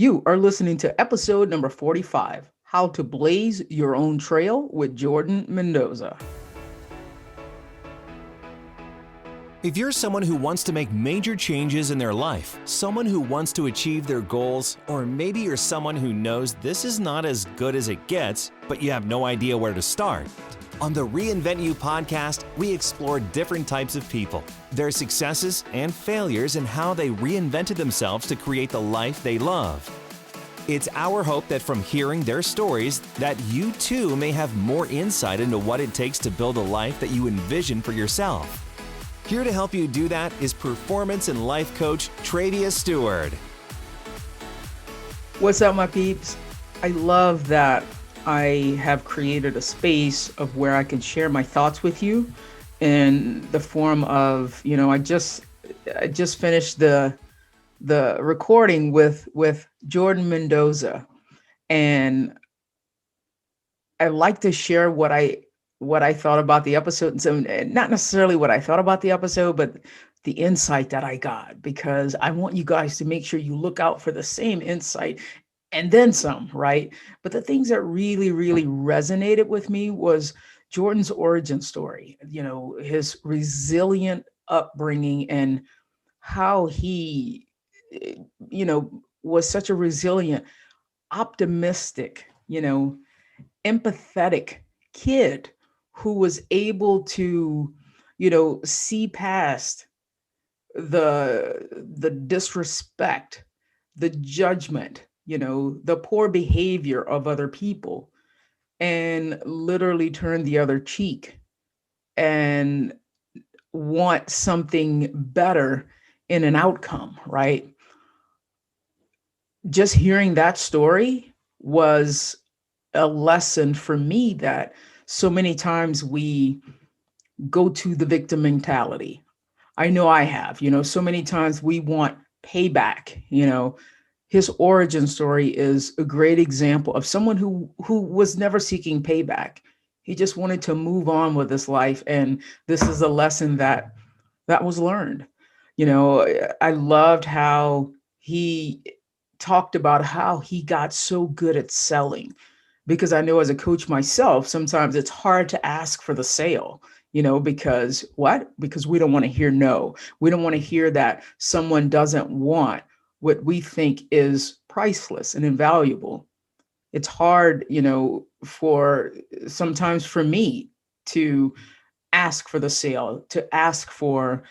You are listening to episode number 45, How to Blaze Your Own Trail with Jordan Mendoza. If you're someone who wants to make major changes in their life, someone who wants to achieve their goals, or maybe you're someone who knows this is not as good as it gets, but you have no idea where to start, on the Reinvent You podcast, we explore different types of people, their successes and failures, and how they reinvented themselves to create the life they love. It's our hope that from hearing their stories, that you too may have more insight into what it takes to build a life that you envision for yourself. Here to help you do that is performance and life coach Travia Stewart. What's up, my peeps? I love that I have created a space of where I can share my thoughts with you in the form of, I just finished the recording with Jordan Mendoza, and I like to share what I thought about the episode. And so not necessarily what I thought about the episode, but the insight that I got, because I want you guys to make sure you look out for the same insight and then some, right? But the things that really, really resonated with me was Jordan's origin story, his resilient upbringing and how he, was such a resilient, optimistic, empathetic kid who was able to, see past the disrespect, the judgment, the poor behavior of other people, and literally turn the other cheek and want something better in an outcome, right? Just hearing that story was a lesson for me that so many times we go to the victim mentality. I know I have, so many times we want payback. His origin story is a great example of someone who was never seeking payback. He just wanted to move on with his life, and this is a lesson that was learned. I loved how he talked about how he got so good at selling, because I know as a coach myself, sometimes it's hard to ask for the sale, because what? Because we don't want to hear no. We don't want to hear that someone doesn't want what we think is priceless and invaluable. It's hard, for sometimes for me to ask for the sale, to ask for,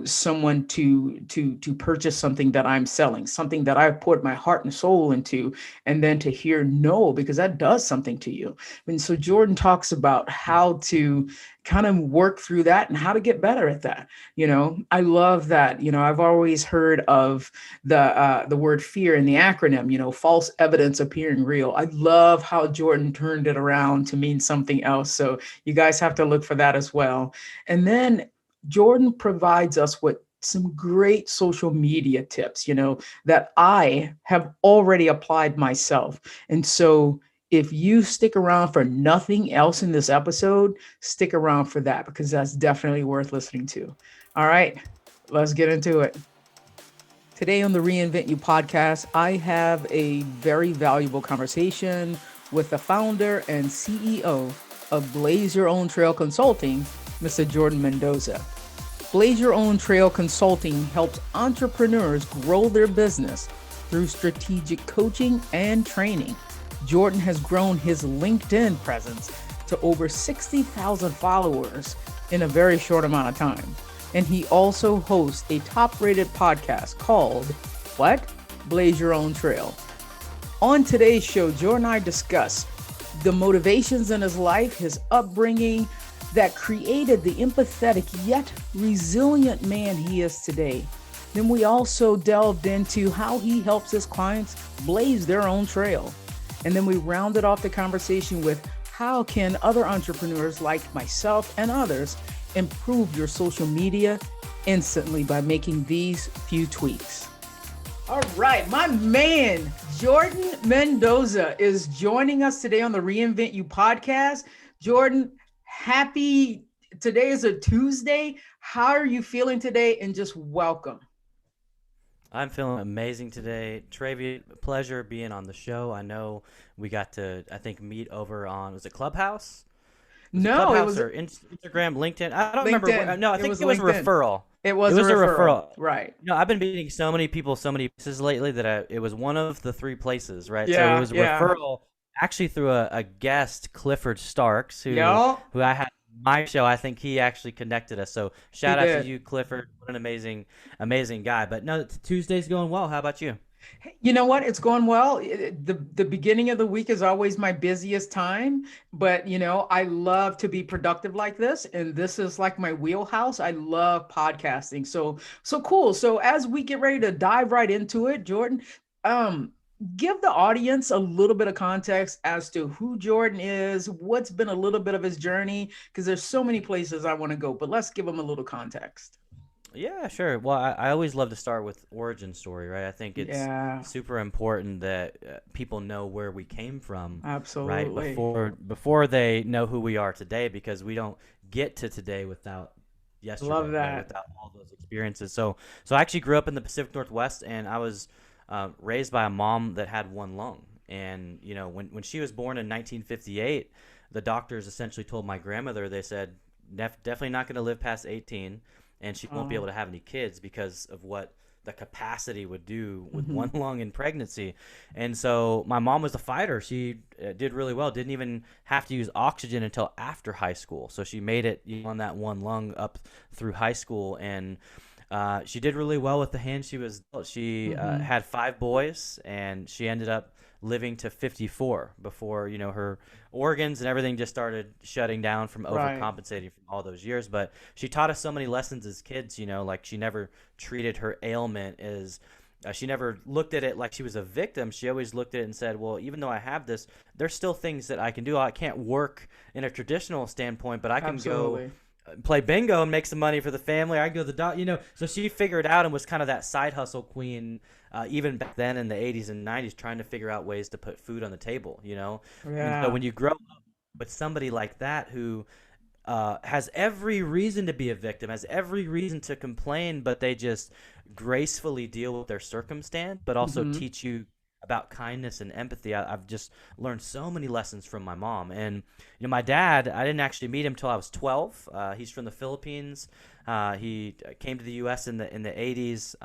someone to purchase something that I'm selling, something that I put my heart and soul into, and then to hear no, because that does something to you. And so Jordan talks about how to kind of work through that and how to get better at that. I love that. I've always heard of the word fear in the acronym, false evidence appearing real. I love how Jordan turned it around to mean something else. So you guys have to look for that as well. And then Jordan provides us with some great social media tips, that I have already applied myself. And so if you stick around for nothing else in this episode, stick around for that, because that's definitely worth listening to. All right, let's get into it. Today on the Reinvent You podcast, I have a very valuable conversation with the founder and CEO of Blaze Your Own Trail Consulting, Mr. Jordan Mendoza. Blaze Your Own Trail Consulting helps entrepreneurs grow their business through strategic coaching and training. Jordan has grown his LinkedIn presence to over 60,000 followers in a very short amount of time. And he also hosts a top-rated podcast called, What? Blaze Your Own Trail. On today's show, Jordan and I discuss the motivations in his life, his upbringing, that created the empathetic yet resilient man he is today. Then we also delved into how he helps his clients blaze their own trail. And then we rounded off the conversation with how can other entrepreneurs like myself and others improve your social media instantly by making these few tweaks. All right, my man, Jordan Mendoza is joining us today on the Reinvent You podcast. Jordan, today is a Tuesday. How are you feeling today? And just welcome. I'm feeling amazing today. Travi, pleasure being on the show. I know we got to, I think, meet over on, was it Clubhouse? Was it No, it Clubhouse was or Instagram, LinkedIn? I don't remember where. LinkedIn. No, I It think was it was a LinkedIn. referral. It It was a was a referral. referral. Right. I've been meeting so many people, so many places lately that it was one of the three places, right? So it Yeah, was a yeah. referral actually through a guest, Clifford Starks, Yep. who I had on my show. I think he actually connected us. So He shout out to did. you, Clifford. What an amazing guy. But no, Tuesday's going well. How about you? Hey, you know what? It's going well. The beginning of the week is always my busiest time, but I love to be productive like this, and this is like my wheelhouse. I love podcasting. So cool. So as we get ready to dive right into it, Jordan, um, give the audience a little bit of context as to who Jordan is, what's been a little bit of his journey, because there's so many places I want to go, but let's give them a little context. Yeah, sure. Well, I always love to start with origin story, right? I think it's Yeah, super important that people know where we came from, right? absolutely. Before they know who we are today, because we don't get to today without Love yesterday, right? that. Without all those experiences. So I actually grew up in the Pacific Northwest, and I was raised by a mom that had one lung. And when she was born in 1958, the doctors essentially told my grandmother, they said, definitely not going to live past 18, and she won't be able Oh. to have any kids because of what the capacity would do with Mhm. one lung in pregnancy. And so my mom was a fighter. She did really well. Didn't even have to use oxygen until after high school. So she made it on that one lung up through high school, and she did really well with the hand she was dealt. She Mhm. had five boys, and she ended up living to 54 before her organs and everything just started shutting down from Right. overcompensating from all those years. But she taught us so many lessons as kids. Like she never treated her ailment as she never looked at it like she was a victim. She always looked at it and said, well, even though I have this, there's still things that I can do. I can't work in a traditional standpoint, but I can go Absolutely. play bingo and make some money for the family. I can go to the dog. So she figured out and was kind of that side hustle queen, even back then in the 80s and 90s, trying to figure out ways to put food on the table. And so Yeah. when you grow up with somebody like that who has every reason to be a victim, has every reason to complain, but they just gracefully deal with their circumstance, but also Mhm. teach you about kindness and empathy. I've just learned so many lessons from my mom. And my dad, I didn't actually meet him till I was 12. He's from the Philippines. He came to the U.S. in the 80s,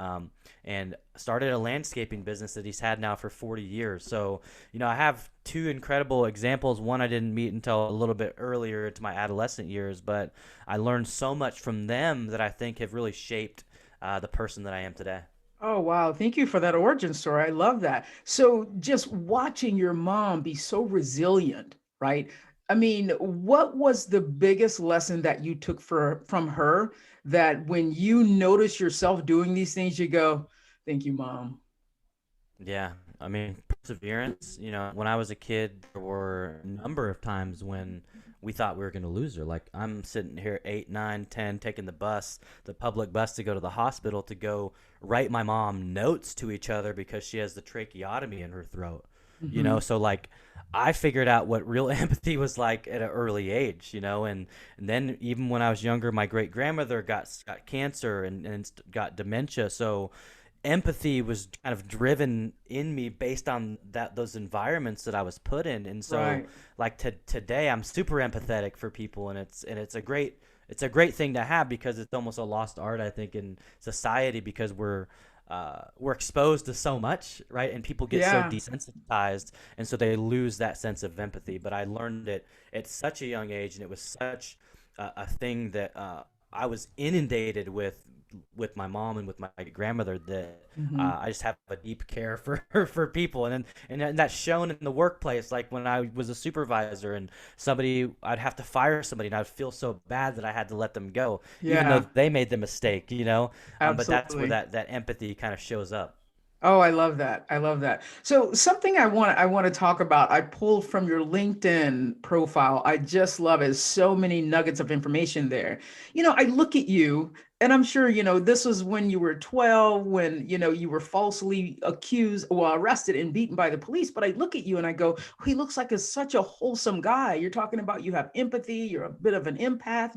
and started a landscaping business that he's had now for 40 years. So I have two incredible examples. One I didn't meet until a little bit earlier into my adolescent years, but I learned so much from them that I think have really shaped the person that I am today. Oh, wow. Thank you for that origin story. I love that. So, just watching your mom be so resilient, right? I mean, what was the biggest lesson that you took from her that when you notice yourself doing these things, you go, "Thank you, mom." Yeah, I mean, perseverance. When I was a kid, there were a number of times when we thought we were going to lose her. Like I'm sitting here 8, 9, 10, taking the public bus to go to the hospital to go write my mom notes to each other because she has the tracheotomy in her throat. Hmm. So like I figured out what real empathy was like at an early age. And then even when I was younger, my great grandmother got cancer and got dementia. So empathy was kind of driven in me based on those environments that I was put in. And so Right. like today I'm super empathetic for people, and it's a great thing to have because it's almost a lost art, I think, in society, because we're exposed to so much, right? And people get so Yeah. desensitized, and so they lose that sense of empathy. But I learned it at such a young age, and it was such a thing that I was inundated with my mom and with my grandmother, that Hmm. I just have a deep care for for people. And that's shown in the workplace. Like when I was a supervisor and I'd have to fire somebody, and I'd feel so bad that I had to let them go, even though Yeah. they made the mistake. But that's where Absolutely. that empathy kind of shows up. Oh, I love that. I love that. So something I want to talk about. I pulled from your LinkedIn profile. I just love it. So many nuggets of information there. I look at you and I'm sure, this was when you were 12, when, you were falsely accused or arrested and beaten by the police. But I look at you and I go, oh, he looks like such a wholesome guy. You're talking about you have empathy, you're a bit of an empath.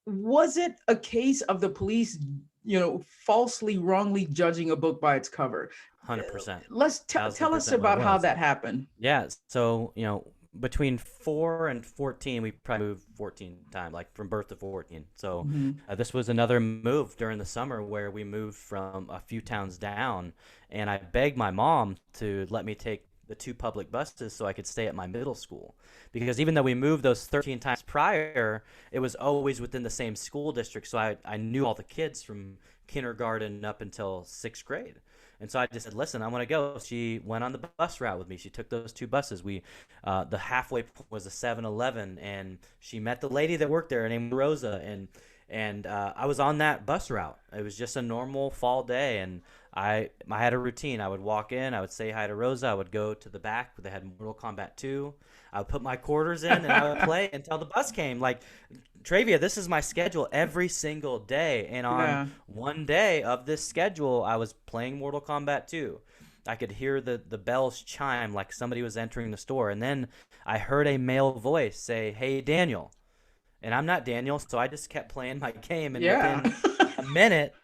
Was it a case of the police falsely, wrongly judging a book by its cover. 100%. Let's Thousand tell us percent what it about how was. that happened. Yeah. So, between 4 and 14, we probably moved 14 times, like from birth to 14. So Hmm. this was another move during the summer where we moved from a few towns down, and I begged my mom to let me take the two public buses so I could stay at my middle school. Because even though we moved those 13 times prior, it was always within the same school district. So I knew all the kids from kindergarten up until sixth grade. And so I just said, listen, I want to go. She went on the bus route with me. She took those two buses. The halfway point was a 7-Eleven, and she met the lady that worked there. Her name was Rosa, and I was on that bus route. It was just a normal fall day, and I had a routine. I would walk in, I would say hi to Rosa, I would go to the back where they had Mortal Kombat 2. I would put my quarters in, and I would play until the bus came. Like, Travia, this is my schedule every single day. And on Yeah. one day of this schedule, I was playing Mortal Kombat 2. I could hear the bells chime like somebody was entering the store. And then I heard a male voice say, "Hey, Daniel." And I'm not Daniel, so I just kept playing my game. And Yeah. within a minute,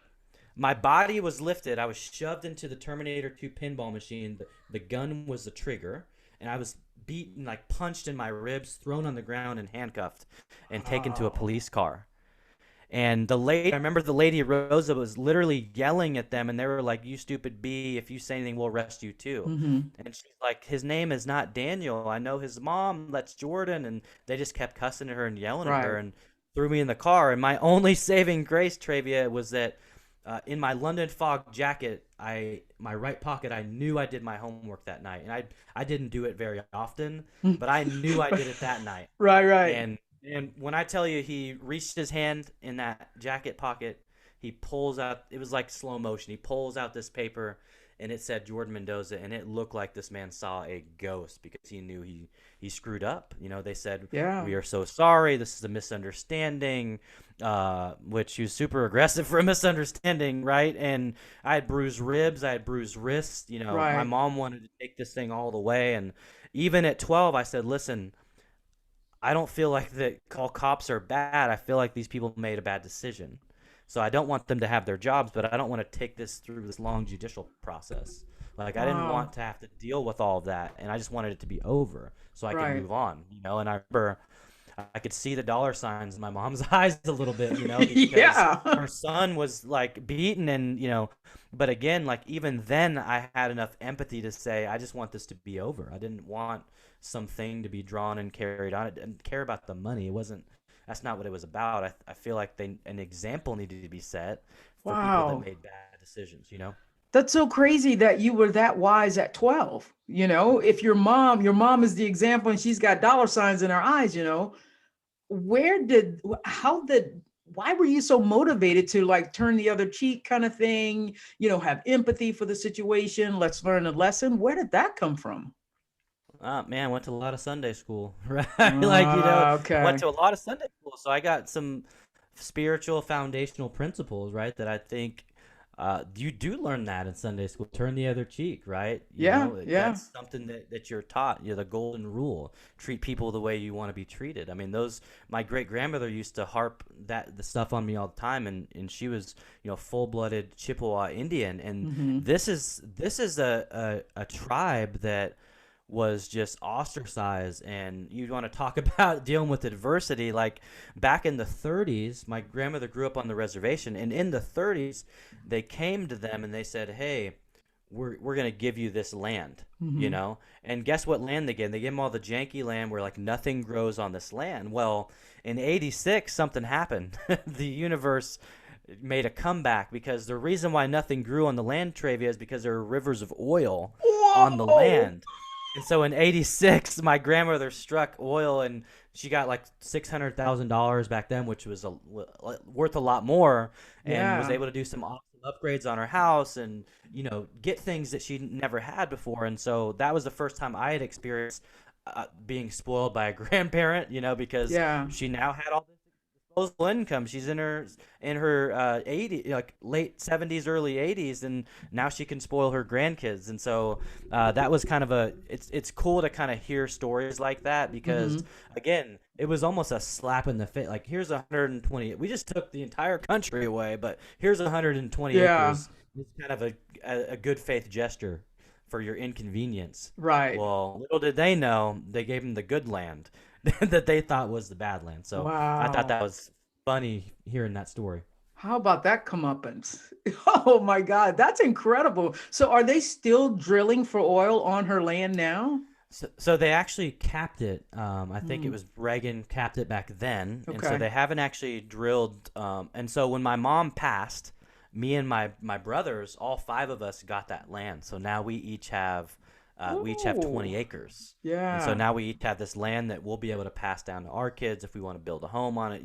my body was lifted. I was shoved into the Terminator 2 pinball machine. The gun was the trigger. And I was beaten, like punched in my ribs, thrown on the ground, and handcuffed and taken to a Oh. police car. And the lady, I remember the lady Rosa was literally yelling at them, and they were like, "You stupid bee! If you say anything, we'll arrest you too." Hmm. And she's like, "His name is not Daniel. I know his mom. That's Jordan." And they just kept cussing at her and yelling at her, Right. and threw me in the car. And my only saving grace, Travia, was that in my London Fog jacket, my right pocket, I knew I did my homework that night, and I didn't do it very often, but I knew I did it that night. Right. Right. And when I tell you, he reached his hand in that jacket pocket, he pulls out. It was like slow motion. He pulls out this paper, and it said Jordan Mendoza, and it looked like this man saw a ghost because he knew he screwed up. They said, Yeah. "We are so sorry. This is a misunderstanding," which he was super aggressive for a misunderstanding, right? And I had bruised ribs, I had bruised wrists. My Right. mom wanted to take this thing all the way, and even at 12, I said, "Listen, I don't feel like that all cops are bad. I feel like these people made a bad decision. So I don't want them to have their jobs, but I don't want to take this through this long judicial process. Like, I didn't Wow. want to have to deal with all of that, and I just wanted it to be over so I could Right. move on. And I remember I could see the dollar signs in my mom's eyes a little bit, because Yeah. her son was like beaten, and but again, like even then I had enough empathy to say I just want this to be over. I didn't want something to be drawn and carried on. I didn't care about the money. It wasn't. That's not what it was about. I feel like an example needed to be set for people that Wow. made bad decisions. That's so crazy that you were that wise at 12. If your mom is the example and she's got dollar signs in her eyes, how did, why were you so motivated to like turn the other cheek kind of thing, have empathy for the situation? Let's learn a lesson. Where did that come from? Man, went to a lot of Sunday school, right? Like, went Okay. to a lot of Sunday school, so I got some spiritual foundational principles, right? That I think you do learn that in Sunday school. Turn the other cheek, right? Yeah. Yeah. That's something that you're taught. The golden rule: treat people the way you want to be treated. I mean, my great grandmother used to harp the stuff on me all the time, and she was full-blooded Chippewa Indian, and Hmm. this is a tribe that was just ostracized. And you want to talk about dealing with adversity. Like, back in the 30s, my grandmother grew up on the reservation, and in the 30s they came to them and they said, "Hey, we're going to give you this land." Hmm. And guess what land they gave? They gave them all the janky land where like nothing grows on this land. Well, in 86 something happened. The universe made a comeback, because the reason why nothing grew on the land, Travia, is because there were rivers of oil on the Whoa. land. And so in 86, my grandmother struck oil, and she got like $600,000 back then, which was worth a lot more, and was Yeah. able to do some awesome upgrades on her house, and get things that she never had before. And so that was the first time I had experienced being spoiled by a grandparent, because Yeah. she now had all this disposable income. She's in her 80, like late 70s, early 80s, and now she can spoil her grandkids. And so that was kind of it's cool to kind of hear stories like that because Hmm. again, it was almost a slap in the face. Like here's 120. We just took the entire country away, but here's 120 Yeah. acres. It's kind of a good faith gesture for your inconvenience. Right. Well, little did they know, they gave him the good land that they thought was the bad land. So I thought Wow. that was funny hearing that story. How about that comeuppance? Oh my God, that's incredible. So are they still drilling for oil on her land now? So they actually capped it. I think it Mm, was Reagan capped it back then, and so okay. they haven't actually drilled. And so when my mom passed, me and my brothers, all five of us got that land. So now we each have Ooh, 20 acres, and so yeah, now we each have this land that we'll be able to pass down to our kids if we want to build a home on it.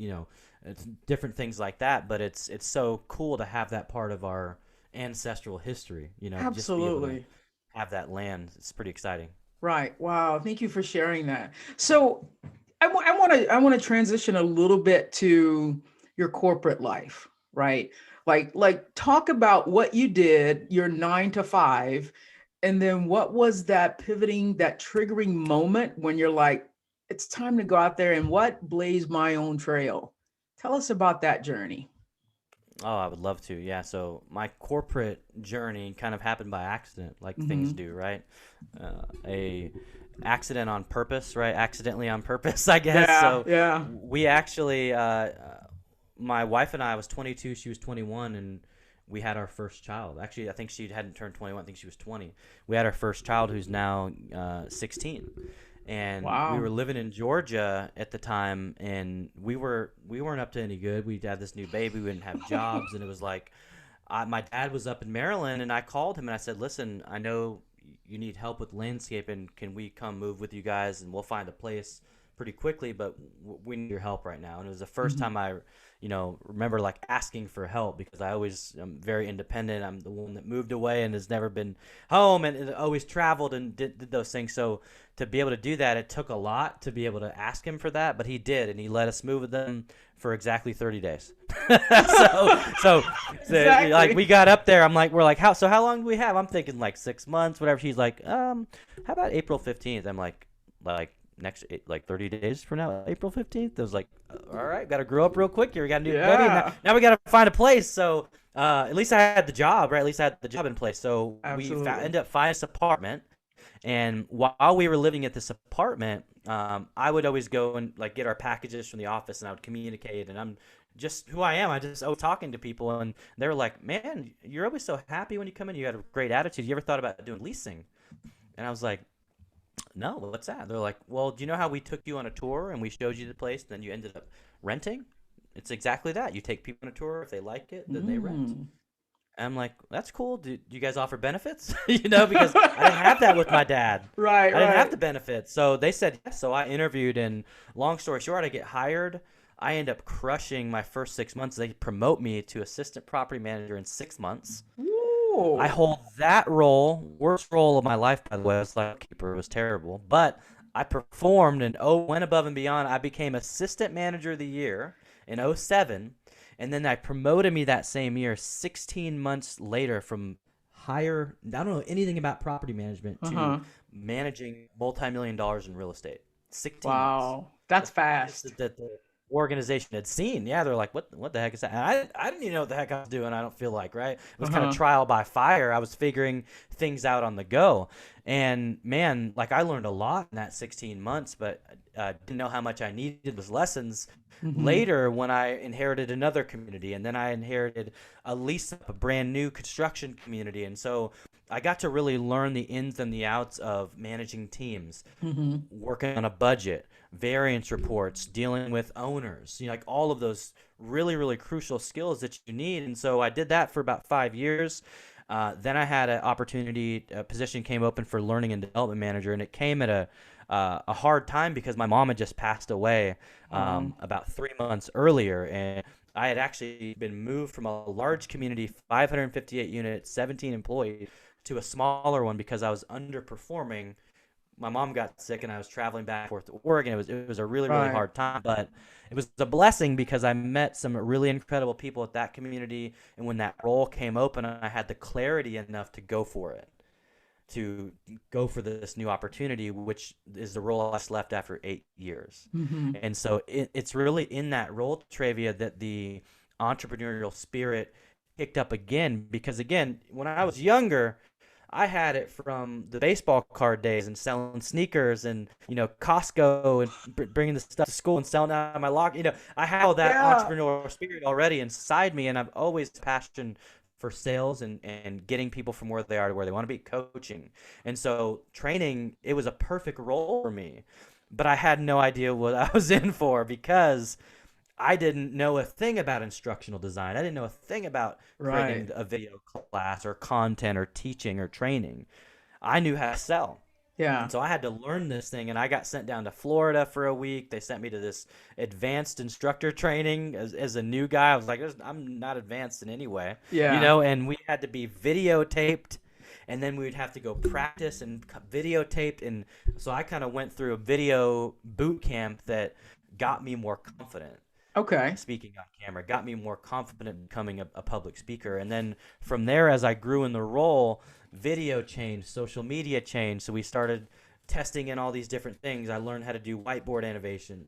It's different things like that. But it's so cool to have that part of our ancestral history. Just be able to absolutely. have that land. It's pretty exciting. Right. Wow. Thank you for sharing that. So I want to transition a little bit to your corporate life, right? Like talk about what you did, your 9 to 5, and then what was that pivoting, that triggering moment when you're like, it's time to go out there and what blazed my own trail. Tell us about that journey. Oh, I would love to. Yeah. So my corporate journey kind of happened by accident, like things Hmm. do, right? A accident on purpose, right? Accidentally on purpose, I guess. Yeah, So yeah. we actually, my wife and I was 22, she was 21, and we had our first child. Actually, I think she hadn't turned 21. I think she was 20. We had our first child, who's now 16, and we were Wow. living in Georgia at the time, and we weren't up to any good. We had this new baby, we didn't have jobs, and it was like my dad was up in Maryland, and I called him and I said, "Listen, I know you need help with landscaping. Can we come move with you guys, and we'll find a place pretty quickly, but we need your help right now." And it was the first Hmm. time I remember like asking for help because I always am very independent. I'm the one that moved away and has never been home and always traveled and did those things. So to be able to do that, it took a lot to be able to ask him for that, but he did, and he let us move with them for exactly 30 days. So like Exactly. we got up there, we're like, how long do we have? I'm thinking like 6 months, whatever. She's like, how about April 15th? I'm like next like 30 days from now, April 15th. I was like, all right, got to grow up real quick here. We got a new baby. And Yeah, now we got to find a place. So at least I had the job, right? At least I had the job in place. So we absolutely. ended up finding this apartment. And while we were living at this apartment, I would always go and like get our packages from the office, and I would communicate. And I'm just who I am. I just talking to people, and they were like, "Man, you're always so happy when you come in. You got a great attitude. You ever thought about doing leasing?" And I was like, "No, what's that?" They're like, "Well, do you know how we took you on a tour and we showed you the place, and then you ended up renting? It's exactly that. You take people on a tour. If they like it, then they rent." Mm. And I'm like, "That's cool. Do you guys offer benefits?" Because I didn't have that with my dad. Right, I didn't have right. the benefits. So they said yes. So I interviewed, and long story short, I get hired. I end up crushing my first 6 months. They promote me to assistant property manager in 6 months. I Ooh. hold that role, worst role of my life, by the way. As keeper, it was terrible, but I performed and went above and beyond. I became assistant manager of the year in '07, and then I promoted me that same year, 16 months later, from higher. I don't know anything about property management to Uh-huh. managing multi-million dollars in real estate. 16 months. Wow. That's The fastest fast. that the organization had seen. Yeah, they're like, what the heck is that? And I didn't even know what the heck I was doing. I don't feel like, right? It was kind of Uh-huh. trial by fire. I was figuring things out on the go. And man, like I learned a lot in that 16 months, but didn't know how much I needed those lessons Hmm. later when I inherited another community, and then I inherited a brand new construction community. And so I got to really learn the ins and the outs of managing teams, Hmm. working on a budget, variance reports, dealing with owners, like all of those really, really crucial skills that you need. And so I did that for about 5 years. Then I had an opportunity, a position came open for learning and development manager, and it came at a hard time because my mom had just passed away Wow. about 3 months earlier, and I had actually been moved from a large community, 558 units, 17 employees, to a smaller one because I was underperforming my mom got sick and I was traveling back and forth to Oregon. It was a really, really Right. hard time, but it was a blessing because I met some really incredible people at that community. And when that role came open, I had the clarity enough to go for it, to go for this new opportunity, which is the role I left after 8 years. Hmm. And so it's really in that role, Travia, that the entrepreneurial spirit picked up again. Because again, when I was younger, I had it from the baseball card days and selling sneakers and, Costco and bringing the stuff to school and selling out of my locker. I have all that Yeah. entrepreneurial spirit already inside me, and I've always passion for sales and getting people from where they are to where they want to be, coaching. And so training, it was a perfect role for me. But I had no idea what I was in for because I didn't know a thing about instructional design. I didn't know a thing about Right. creating a video class or content or teaching or training. I knew how to sell. Yeah. And so I had to learn this thing, and I got sent down to Florida for a week. They sent me to this advanced instructor training as a new guy. I was like, I'm not advanced in any way, Yeah. and we had to be videotaped, and then we would have to go practice and videotaped. And so I kind of went through a video boot camp that got me more confident Okay. speaking on camera, got me more confident in becoming a public speaker. And then from there, as I grew in the role, video changed, social media changed. So we started testing in all these different things. I learned how to do whiteboard animation,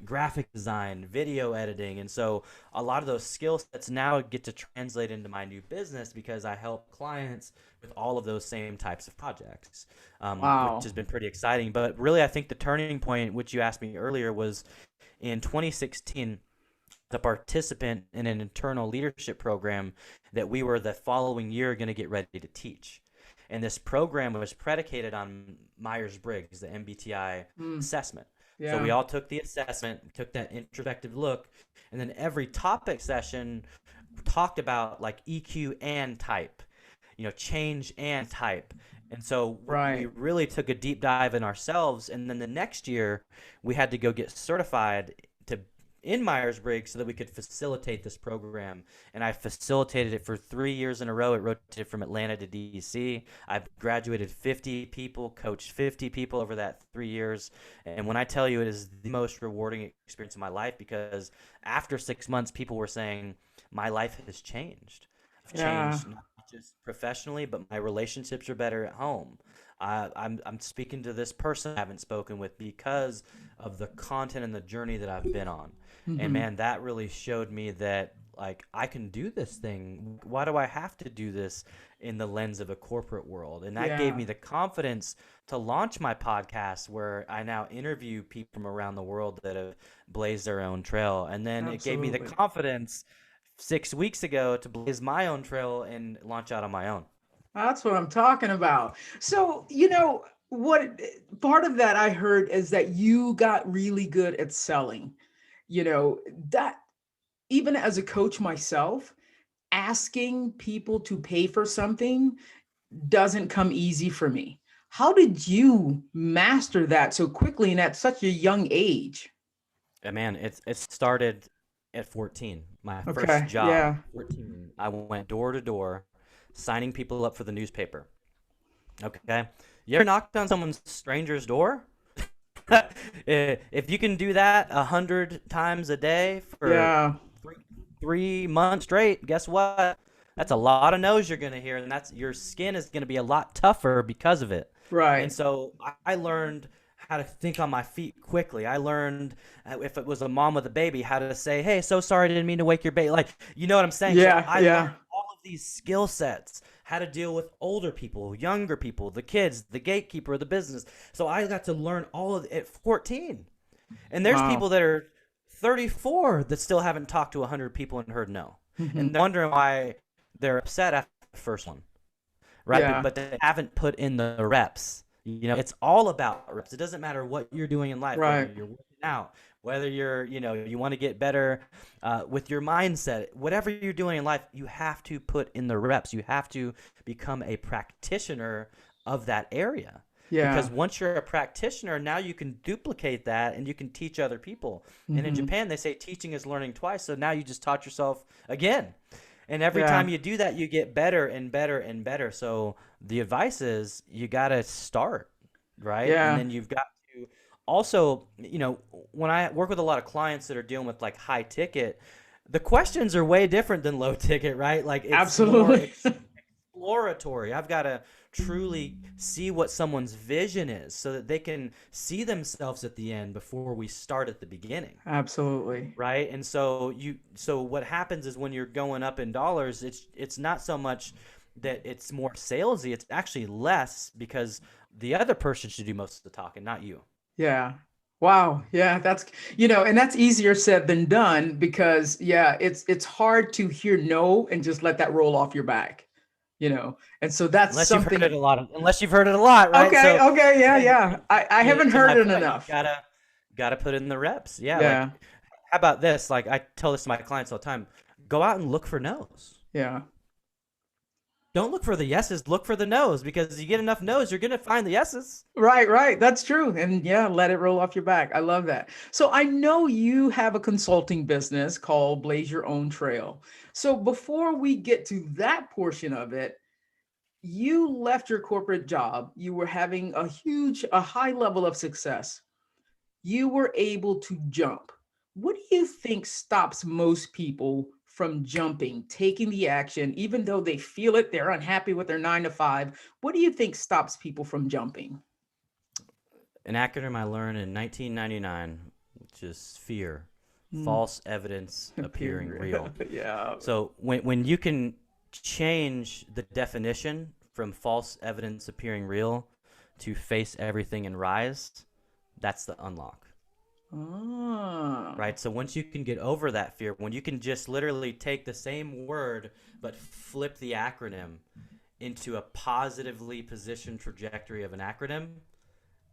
graphic design, video editing. And so a lot of those skill sets now get to translate into my new business because I help clients with all of those same types of projects, which Wow. has been pretty exciting. But really, I think the turning point, which you asked me earlier, was in 2016, the participant in an internal leadership program that we were the following year going to get ready to teach. And this program was predicated on Myers Briggs, the MBTI Mm. assessment. So we Yeah. all took the assessment, took that introspective look, and then every topic session talked about like EQ and type, change and type. And so we Right. really took a deep dive in ourselves. And then the next year, we had to go get certified to in Myers-Briggs so that we could facilitate this program. And I facilitated it for 3 years in a row. It rotated from Atlanta to DC. I graduated 50 people, coached 50 people over that 3 years. And when I tell you, it is the most rewarding experience of my life, because after 6 months, people were saying, my life has changed. I've Yeah. changed not just professionally, but my relationships are better at home. I'm speaking to this person I haven't spoken with because of the content and the journey that I've been on. And Hmm. man, that really showed me that like I can do this thing. Why do I have to do this in the lens of a corporate world? And that gave Yeah. me the confidence to launch my podcast, where I now interview people from around the world that have blazed their own trail. And then it gave me the Absolutely. confidence 6 weeks ago to blaze my own trail and launch out on my own. That's what I'm talking about. So, what part of that I heard is that you got really good at selling. That even as a coach myself, asking people to pay for something doesn't come easy for me. How did you master that so quickly and at such a young age? And man, it started at 14. My first Okay. job, Yeah. 14. I went door to door, signing people up for the newspaper. Okay, you ever knocked on someone's stranger's door? If you can do that 100 times a day for Yeah. 3 months straight, guess what? That's a lot of no's you're gonna hear, and that's your skin is gonna be a lot tougher because of it. And Right. so I learned how to think on my feet quickly. I learned if it was a mom with a baby, how to say, "Hey, so sorry, I didn't mean to wake your baby." Like, you know what I'm saying? So Yeah. I Yeah. learned all of these skill sets, how to deal with older people, younger people, the kids, the gatekeeper of the business. So I got to learn all of it at 14. And there's Wow. people that are 34 that still haven't talked to 100 people and heard no. Hmm. And they're wondering why they're upset after the first one, right? Yeah. But they haven't put in the reps. It's all about reps. It doesn't matter what you're doing in life, whether Right. you're working out, whether you're, you want to get better with your mindset, whatever you're doing in life, you have to put in the reps. You have to become a practitioner of that area. Yeah. Because once you're a practitioner, now you can duplicate that and you can teach other people. And in Hmm. Japan, they say teaching is learning twice. So now you just taught yourself again. And every Yeah. time you do that, you get better and better and better. So the advice is you got to start. right? And Yeah, then you've got to also, when I work with a lot of clients that are dealing with like high ticket, the questions are way different than low ticket, right? Like it's more absolutely. exploratory. I've got to truly see what someone's vision is so that they can see themselves at the end before we start at the beginning. Absolutely. Right. And so what happens is when you're going up in dollars, it's not so much that it's more salesy, it's actually less because the other person should do most of the talking, not you. Yeah. Wow. Yeah, and that's easier said than done because yeah, it's hard to hear no and just let that roll off your back. And so that's something. Unless you've heard it a lot, right? Okay, So okay, yeah, again, yeah. I haven't to my heard it point, enough. gotta put in the reps. Yeah, Yeah, like how about this? Like I tell this to my clients all the time. Go out and look for no's. yeah. Don't look for the yeses, look for the no's because you get enough no's, you're gonna find the yeses. Right, right. That's true. And yeah, let it roll off your back. I love that. So I know you have a consulting business called Blaze Your Own Trail. So before we get to that portion of it, you left your corporate job. You were having a high level of success. You were able to jump. What do you think stops most people from jumping, taking the action, even though they feel it, they're unhappy with their 9 to 5? What do you think stops people from jumping? An acronym I learned in 1999, which is fear, Hmm. false evidence appearing real. Yeah. So when you can change the definition from false evidence appearing real to face everything and rise, that's the unlock. Ah. Right? So once you can get over that fear, when you can just literally take the same word but flip the acronym into a positively positioned trajectory of an acronym,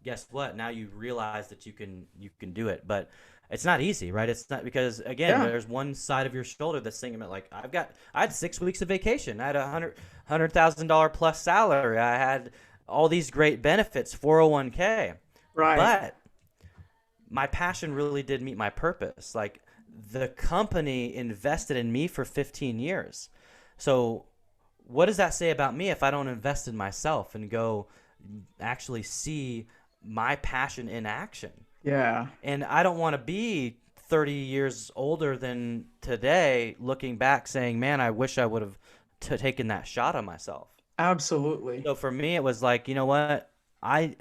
guess what? Now you realize that you can do it. But it's not easy, right? It's not because again, Yeah. there's one side of your shoulder that's thinking about like I had 6 weeks of vacation. I had $100,000 plus salary. I had all these great benefits, 401k. Right. But my passion really did meet my purpose. Like the company invested in me for 15 years. So what does that say about me if I don't invest in myself and go actually see my passion in action? Yeah. And I don't want to be 30 years older than today looking back saying, man, I wish I would have taken that shot on myself. Absolutely. So for me, it was like, you know what? I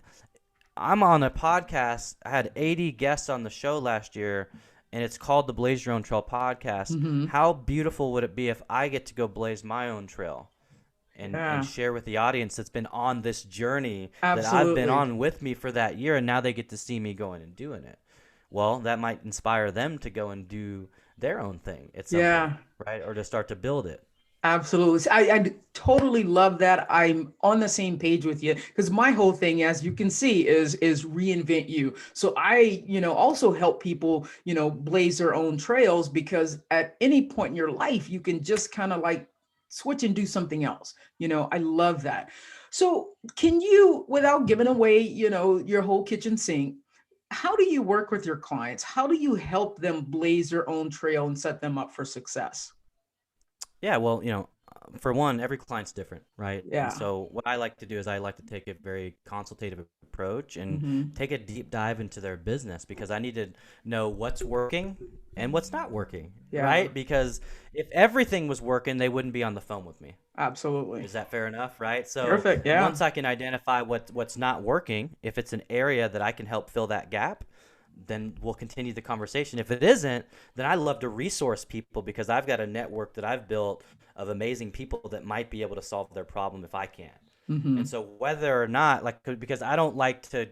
I'm on a podcast. I had 80 guests on the show last year, and it's called the Blaze Your Own Trail podcast. Hmm. How beautiful would it be if I get to go blaze my own trail and Yeah. share with the audience that's been on this journey that I've been Absolutely. on with me for that year, and now they get to see me going and doing it. Well, that might inspire them to go and do their own thing at some point, Yeah. right? Or to start to build it. Absolutely. I totally love that. I'm on the same page with you because my whole thing, as you can see, is reinvent you. So I also help people blaze their own trails because at any point in your life, you can just kind of like switch and do something else. I love that. So can you, without giving away your whole kitchen sink, how do you work with your clients? How do you help them blaze their own trail and set them up for success? Yeah, well, for one, every client's different, right? And Yeah. so what I like to do is I like to take a very consultative approach and Hmm. take a deep dive into their business because I need to know what's working and what's not working, Yeah. right? Because if everything was working, they wouldn't be on the phone with me. Absolutely. Is that fair enough, right? So Perfect. Yeah. once I can identify what's not working, if it's an area that I can help fill that gap, then we'll continue the conversation. If it isn't, then I love to resource people because I've got a network that I've built of amazing people that might be able to solve their problem if I can. And Hmm. so whether or not like because I don't like to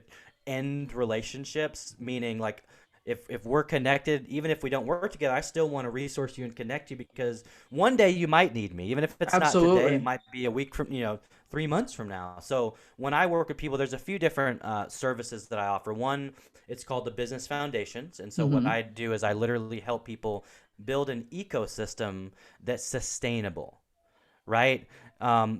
end relationships, meaning like if we're connected, even if we don't work together, I still want to resource you and connect you because one day you might need me. Even if it's not today, it Absolutely. might be a week from 3 months from now. So when I work with people, there's a few different services that I offer. One, it's called the Business Foundations, and so what Hmm. I do is I literally help people build an ecosystem that's sustainable, right?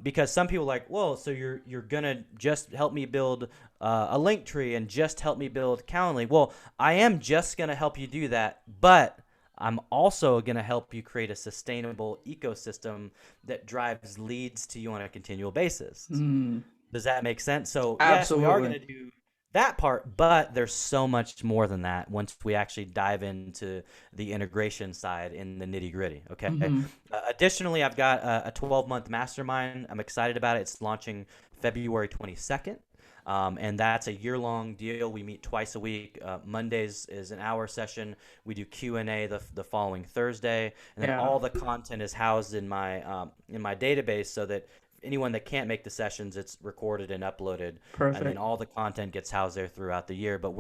Because some people are like, whoa, so you're gonna just help me build a link tree and just help me build Calendly. Well, I am just gonna help you do that, but I'm also gonna help you create a sustainable ecosystem that drives leads to you on a continual basis. Mm. Does that make sense? So yes, we are Absolutely. gonna do that part, but there's so much more than that once we actually dive into the integration side in the nitty gritty. Okay. Hmm. Additionally, I've got a 12-month mastermind. I'm excited about it. It's launching February 22nd. And that's a year-long deal. We meet twice a week. Mondays is an hour session. We do Q&A the following Thursday, and then Yeah. all the content is housed in my database so that anyone that can't make the sessions, it's recorded and uploaded, and then Perfect. all the content gets housed there throughout the year. But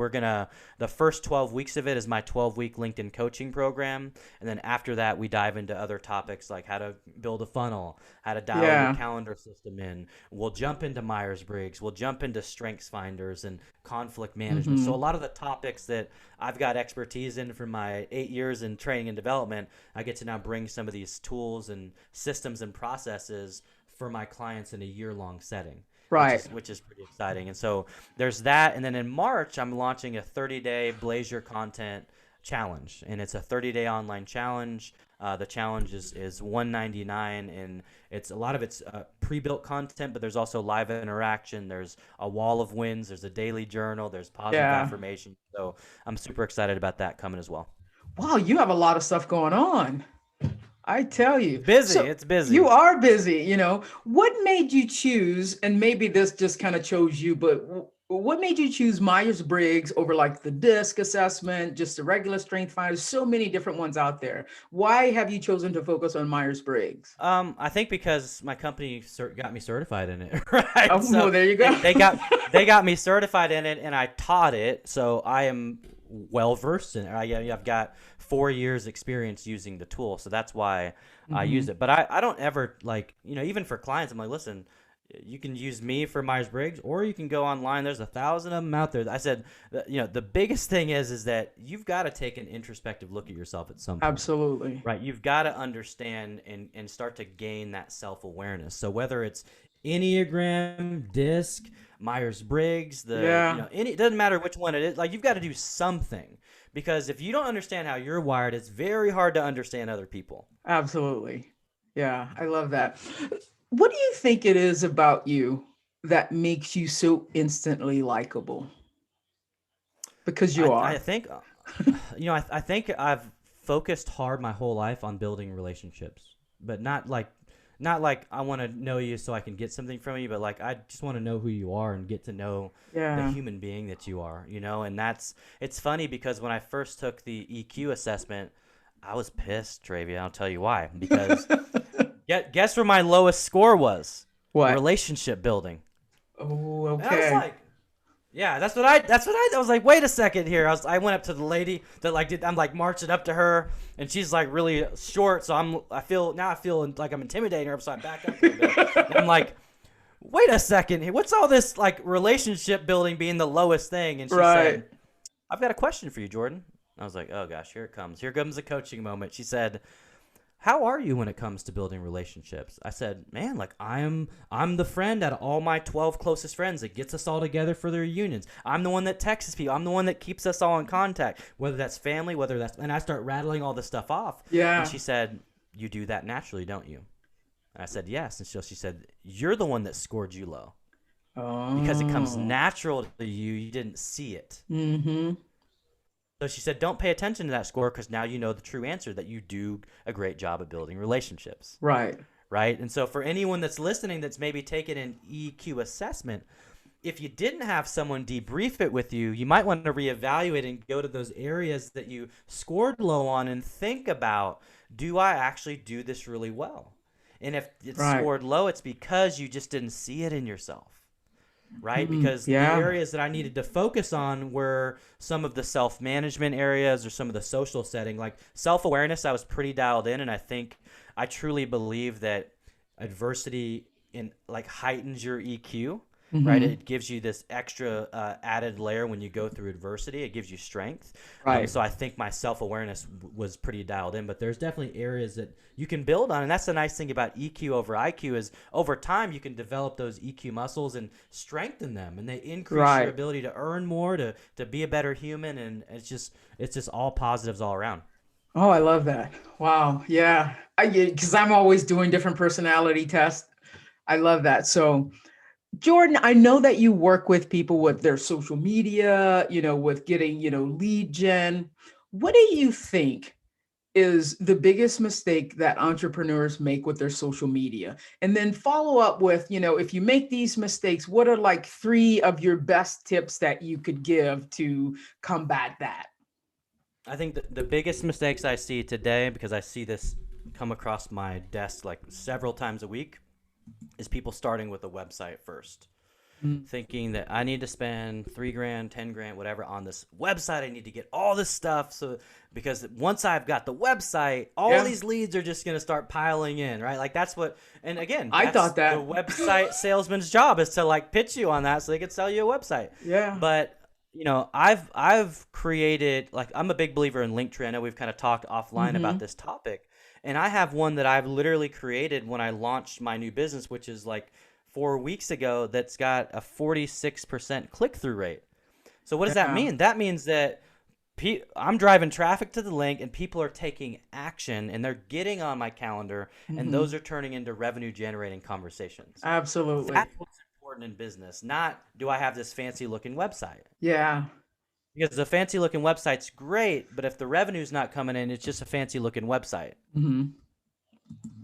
the first 12 weeks of it is my 12-week LinkedIn coaching program, and then after that we dive into other topics like how to build a funnel, how to dial your Yeah. calendar system in. We'll jump into Myers Briggs, we'll jump into strengths finders and conflict management. So a Hmm. lot of the topics that I've got expertise in from my 8 years in training and development, I get to now bring some of these tools and systems and processes for my clients in a year-long setting, Right. which is pretty exciting. And so there's that. And then in March, I'm launching a 30-day Blaze Your Content challenge, and it's a 30-day online challenge. The challenge is $199, and a lot of it's pre-built content, but there's also live interaction. There's a wall of wins. There's a daily journal. There's positive Yeah. affirmation. So I'm super excited about that coming as well. Wow, you have a lot of stuff going on. I tell you. It's busy. So It's busy. you are busy, What made you choose, and maybe this just kind of chose you, but what made you choose Myers-Briggs over like the DISC assessment, just the regular strength finder? So many different ones out there. Why have you chosen to focus on Myers-Briggs? I think because my company got me certified in it, right? Oh, So well, there you go. they got me certified in it, and I taught it, so I am well versed in it. I've got 4 years experience using the tool, so that's why I use Mhm. it. But I don't ever even for clients, I'm like, listen, you can use me for Myers-Briggs, or you can go online. There's 1,000 of them out there. I said, the biggest thing is that you've got to take an introspective look at yourself at some point. Absolutely. Right, you've got to understand and start to gain that self-awareness. So whether it's Enneagram, DISC, Myers-Briggs, Yeah, it doesn't matter which one it is. Like, you've got to do something, because if you don't understand how you're wired, it's very hard to understand other people. absolutely. Yeah, I love that. What do you think it is about you that makes you so instantly likable? Because you I are. think, I think I've focused hard my whole life on building relationships, but not like I want to know you so I can get something from you, but like I just want to know who you are and get to know the Yeah. human being that you are, and it's funny because when I first took the EQ assessment, I was pissed, Travia. I'll tell you why. Because guess where my lowest score was? What? Relationship building. Oh, And I was okay. like, yeah, I was like, wait a second here. I went up to the lady that I'm like marching up to her, and she's like really short, so I feel like I'm intimidating her, so I back up a little bit. And I'm like, wait a second, what's all this like relationship building being the lowest thing? And she Right. said, I've got a question for you, Jordan. I was like, oh gosh, here it comes. Here comes the coaching moment. She said, how are you when it comes to building relationships? I said, man, like I'm the friend out of all my 12 closest friends that gets us all together for their reunions. I'm the one that texts people. I'm the one that keeps us all in contact, whether that's family, and I start rattling all this stuff off. And Yeah. she said, you do that naturally, don't you? And I said, yes. And so she said, you're the one that scored you low because it comes Oh. natural to you. You didn't see it. Mm-hmm. So she said, don't pay attention to that score, because now you know the true answer, that you do a great job at building relationships. Right. Right? And so for anyone that's listening that's maybe taken an EQ assessment, if you didn't have someone debrief it with you, you might want to reevaluate and go to those areas that you scored low on and think about, do I actually do this really well? And if it's Right. scored low, it's because you just didn't see it in yourself. Right? Mm, Because the yeah. areas that I needed to focus on were some of the self-management areas or some of the social setting. Like self-awareness, I was pretty dialed in, and I truly believe that adversity heightens your EQ. Right? Mm-hmm. It gives you this extra added layer when you go through adversity. It gives you strength. Right. So I think my self-awareness was pretty dialed in, but there's definitely areas that you can build on. And that's the nice thing about EQ over IQ is over time you can develop those EQ muscles and strengthen them, and they increase Right. your ability to earn more, to be a better human. And it's just all positives all around. Oh, I love that. Wow. Yeah. Because I'm always doing different personality tests. I love that. So Jordan, I know that you work with people with their social media, with getting, lead gen. What do you think is the biggest mistake that entrepreneurs make with their social media? And then follow up with, if you make these mistakes, what are like three of your best tips that you could give to combat that? I think the biggest mistakes I see today, because I see this come across my desk like several times a week, is people starting with a website first, Mm. thinking that I need to spend 3 grand, 10 grand, whatever on this website. I need to get all this stuff. So, because once I've got the website, all Yeah, these leads are just going to start piling in, right? Like that's what, and again, I that's thought the that. website salesman's job, is to like pitch you on that so they could sell you a website. Yeah. But I've created, like, I'm a big believer in Linktree. I know we've kind of talked offline about Hmm. this topic, and I have one that I've literally created when I launched my new business, which is like 4 weeks ago. That's got a 46% click through rate. So what does that Yeah. mean? That means that I'm driving traffic to the link, and people are taking action, and they're getting on my calendar, and Hmm. those are turning into revenue generating conversations. Absolutely. That's what's important in business, not do I have this fancy looking website. Yeah. Because the fancy looking website's great, but if the revenue's not coming in, it's just a fancy looking website. Hmm.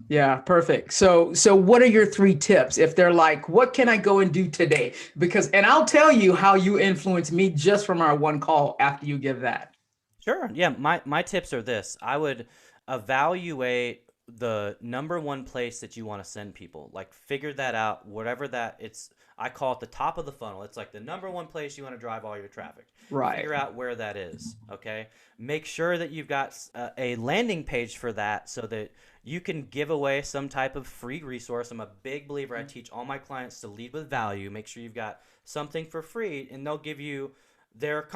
Yeah, perfect. So what are your three tips if they're like, what can I go and do today? Because, and I'll tell you how you influence me just from our one call after you give that. Sure. Yeah, my tips are this. I would evaluate the number one place that you want to send people. Like figure that out, whatever that it's I call it the top of the funnel. It's like the number one place you want to drive all your traffic. Right. Figure out where that is, okay? Make sure that you've got a landing page for that so that you can give away some type of free resource. I'm a big believer. I teach all my clients to lead with value. Make sure you've got something for free, and they'll give you their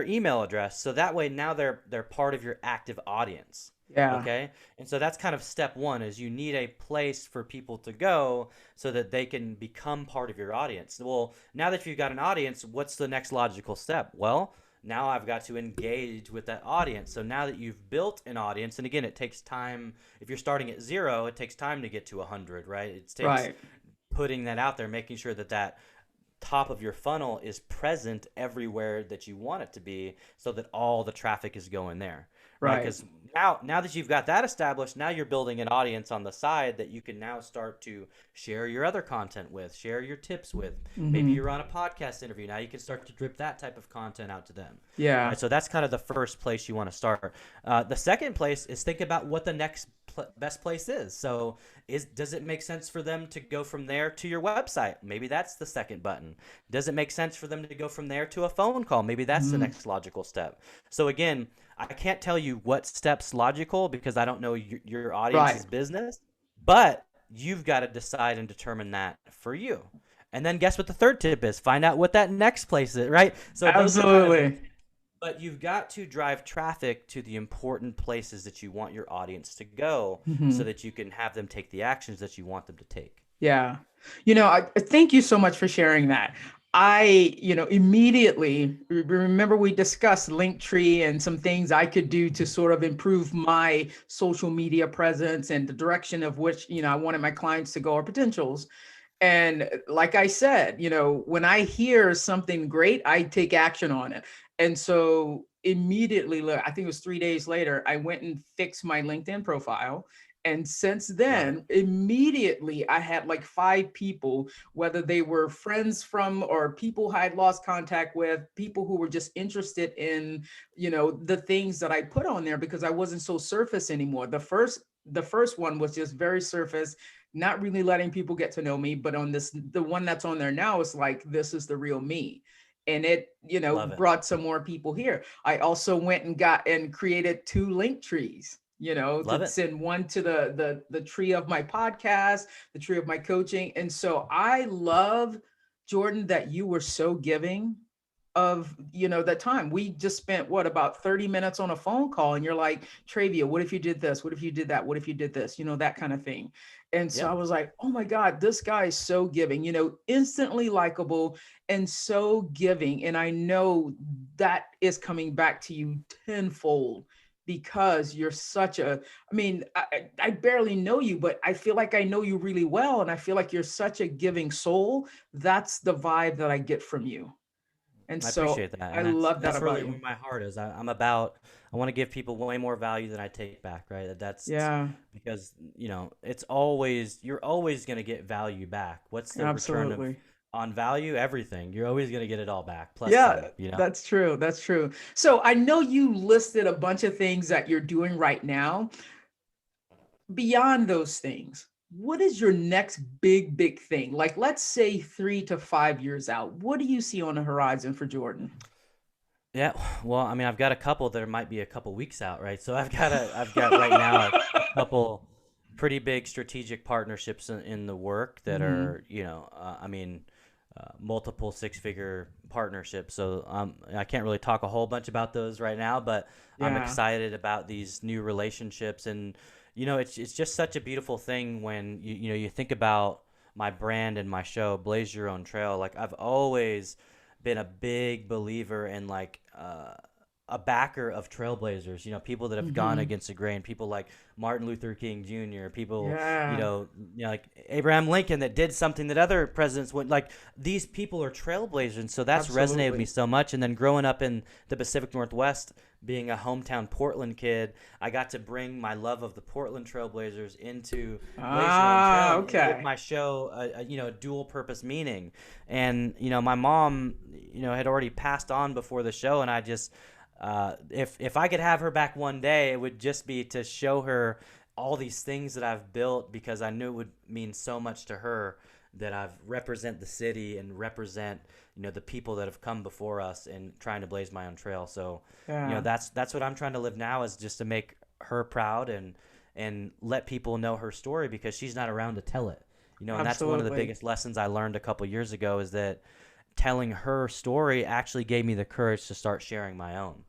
email address, so that way now they're part of your active audience. Yeah. Okay, and so that's kind of step one, is you need a place for people to go so that they can become part of your audience. Well, now that you've got an audience, what's the next logical step? Well, now I've got to engage with that audience. So now that you've built an audience, and again, it takes time. If you're starting at 0, it takes time to get to 100, right? It takes Right. putting that out there, making sure that that top of your funnel is present everywhere that you want it to be, so that all the traffic is going there, right? Right. Because now that you've got that established, now you're building an audience on the side that you can now start to share your other content with, share your tips with. Maybe Hmm. you're on a podcast interview, now you can start to drip that type of content out to them, Yeah. right? So that's kind of the first place you want to start. The second place is think about what the next best place is. So does it make sense for them to go from there to your website? Maybe that's the second button. Does it make sense for them to go from there to a phone call? Maybe that's the Hmm. next logical step. So again, I can't tell you what step's logical because I don't know your Right. audience's business, but you've got to decide and determine that for you. And then guess what the third tip is? Find out what that next place is, right? So those are kind of the, Absolutely. but you've got to drive traffic to the important places that you want your audience to go, so Hmm. that you can have them take the actions that you want them to take. Yeah. I thank you so much for sharing that. Immediately remember we discussed Linktree and some things I could do to sort of improve my social media presence and the direction of which, I wanted my clients to go or potentials. And like I said, when I hear something great, I take action on it. And so immediately, I think it was 3 days later, I went and fixed my LinkedIn profile. And since Love it. then, immediately I had like 5 people, whether they were friends from or people I had lost contact with, people who were just interested in, the things that I put on there because I wasn't so surface anymore. The first one was just very surface, not really letting people get to know me. But on the one that's on there now is like, this is the real me. And it, Love it. brought some more people here. I also went and got and created 2 link trees, Love to it. send one to the tree of my podcast, the tree of my coaching. And so I love, Jordan, that you were so giving of, that time. We just spent what, about 30 minutes on a phone call, and you're like, Travia, what if you did this? What if you did that? What if you did this? That kind of thing. And so I Yep. was like, oh my God, this guy is so giving, instantly likable and so giving. And I know that is coming back to you tenfold because you're such a, I mean, I barely know you, but I feel like I know you really well. And I feel like you're such a giving soul. That's the vibe that I get from you. And I so appreciate that, I and that's love that that's about really where you. my heart is. I'm about. I want to give people way more value than I take back. Right. That's Yeah, because it's always you're always gonna get value back. What's the return of absolutely. on value? Everything. You're always gonna get it all back plus some. Yeah, that's true. That's true. So I know you listed a bunch of things that you're doing right now. Beyond those things, what is your next big thing? Like, let's say 3 to 5 years out. What do you see on the horizon for Jordan? Yeah, well, I mean, I've got a couple that might be a couple weeks out, right? So I've got right now a couple pretty big strategic partnerships in the work that Hmm. are, I mean, multiple six-figure partnerships. So I can't really talk a whole bunch about those right now, but I'm Yeah, excited about these new relationships, and it's just such a beautiful thing when you think about my brand and my show, Blaze Your Own Trail. Like I've always been a big believer in like a backer of trailblazers, people that have gone hmm, against the grain, people like Martin Luther King Jr., people, yeah, like Abraham Lincoln that did something that other presidents wouldn't like. These people are trailblazers. And so that's resonated with me absolutely. so much. And then growing up in the Pacific Northwest, being a hometown Portland kid, I got to bring my love of the Portland Trailblazers into Blaze Your Own Trail Ah, and give okay. my show a dual purpose meaning. And my mom, had already passed on before the show, and I just if I could have her back one day, it would just be to show her all these things that I've built because I knew it would mean so much to her that I've represent the city and represent the people that have come before us and trying to blaze my own trail. So Yeah, that's what I'm trying to live now, is just to make her proud and let people know her story because she's not around to tell it. And that's one of the absolutely. biggest lessons I learned a couple years ago, is that telling her story actually gave me the courage to start sharing my own.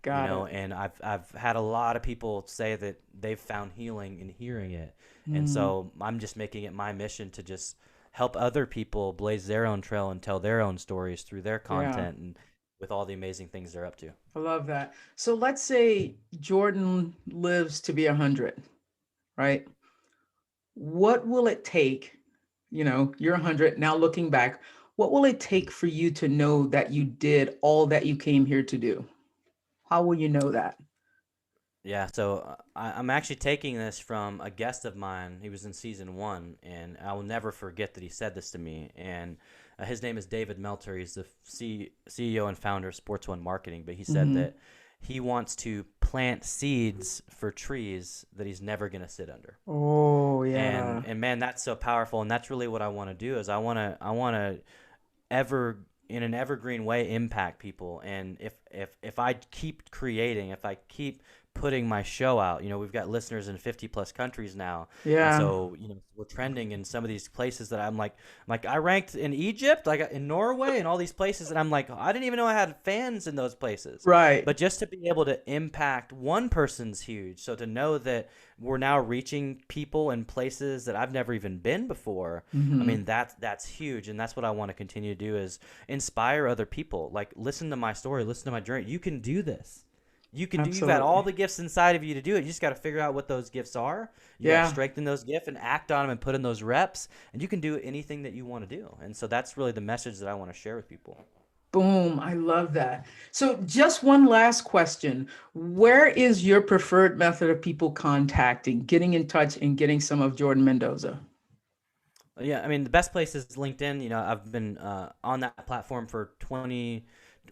Got it. And I've had a lot of people say that they've found healing in hearing it. And Mm, so I'm just making it my mission to just help other people blaze their own trail and tell their own stories through their yeah, content and with all the amazing things they're up to. I love that. So let's say Jordan lives to be 100, right? What will it take? You're 100 now, looking back, what will it take for you to know that you did all that you came here to do? How will you know that? Yeah, so I'm actually taking this from a guest of mine. He was in season one, and I will never forget that he said this to me. And his name is David Melter. He's the CEO and founder of Sports One Marketing. But he said Hmm. that he wants to plant seeds for trees that he's never going to sit under. Oh, And yeah. and man, that's so powerful. And that's really what I want to do. Is I want to ever in an evergreen way impact people. And if I keep creating, if I keep putting my show out, we've got listeners in 50 plus countries now. And Yeah. so we're trending in some of these places that I'm like I ranked in Egypt, like in Norway and all these places, and I'm like, I didn't even know I had fans in those places. Right. But just to be able to impact one person's huge. So to know that we're now reaching people in places that I've never even been before, I Hmm. mean, that's huge. And that's what I want to continue to do, is inspire other people. Like, listen to my story, listen to my journey. You can do this. You've got all Absolutely. the gifts inside of you to do it. You just got to figure out what those gifts are. You got to Yeah. strengthen those gifts and act on them and put in those reps, and you can do anything that you want to do. And so that's really the message that I want to share with people. Boom. I love that. So, just one last question. Where is your preferred method of people contacting, getting in touch, and getting some of Jordan Mendoza? Yeah, I mean, the best place is LinkedIn. I've been on that platform for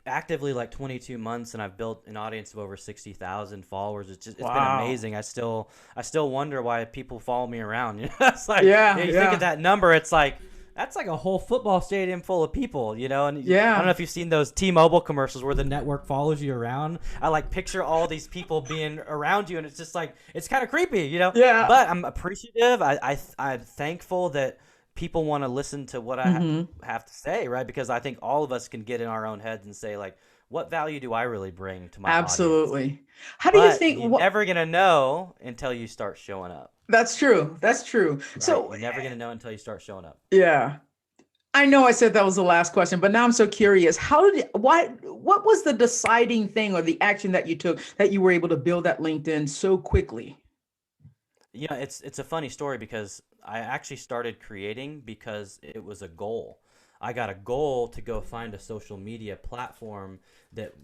actively like 22 months, and I've built an audience of over 60,000 followers. It's been Wow. amazing. I still wonder why people follow me around. It's like, Yeah. you think of Yeah. that number, it's like that's like a whole football stadium full of people, and I don't know Yeah. if you've seen those T-Mobile commercials where the network follows you around. I like picture all these people being around you, and it's just like it's kind of creepy. Yeah. But I'm appreciative. I'm thankful that people want to listen to what I Hmm. have to say, right? Because I think all of us can get in our own heads and say, like, what value do I really bring to my audience? Absolutely. How do you But think? you're What? never gonna know until you start showing up, That's true. That's true. right? So, You're never gonna know until you start showing up. yeah. I know I said that was the last question, but now I'm so curious. What was the deciding thing or the action that you took that you were able to build that LinkedIn so quickly? Yeah, it's a funny story because I actually started creating because it was a goal. I got a goal to go find a social media platform that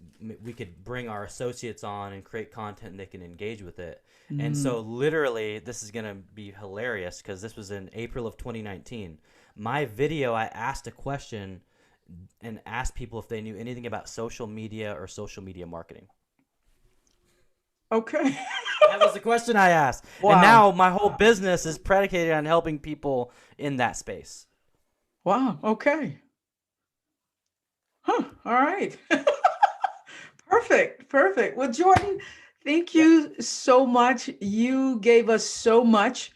we could bring our associates on and create content and they can engage with it. And Mm, so literally this is going to be hilarious because this was in April of 2019. My video, I asked a question and asked people if they knew anything about social media or social media marketing. okay. That was the question I asked. And Wow. now my whole business is predicated on helping people in that space. Wow. Okay. Huh. All right. Perfect. Perfect. Well, Jordan, thank Yep. you so much. You gave us so much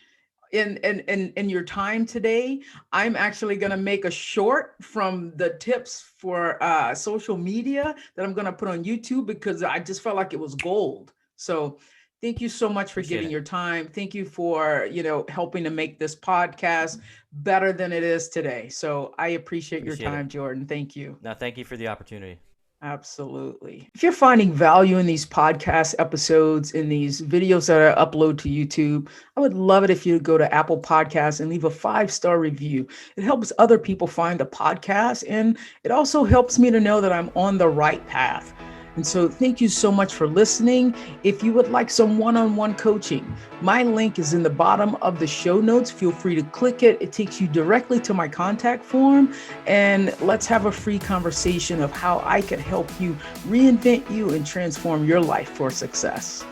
in your time today. I'm actually going to make a short from the tips for social media that I'm going to put on YouTube because I just felt like it was gold. So thank you so much for Appreciate giving it. your time. Thank you for, helping to make this podcast better than it is today. So I appreciate your Appreciate it. time, Jordan. Thank you. No, thank you for the opportunity. Absolutely. If you're finding value in these podcast episodes, in these videos that I upload to YouTube, I would love it if you go to Apple Podcasts and leave a 5-star review. It helps other people find the podcast, and it also helps me to know that I'm on the right path. And so, thank you so much for listening. If you would like some one on one coaching, my link is in the bottom of the show notes. Feel free to click it. It takes you directly to my contact form. And let's have a free conversation of how I can help you reinvent you and transform your life for success.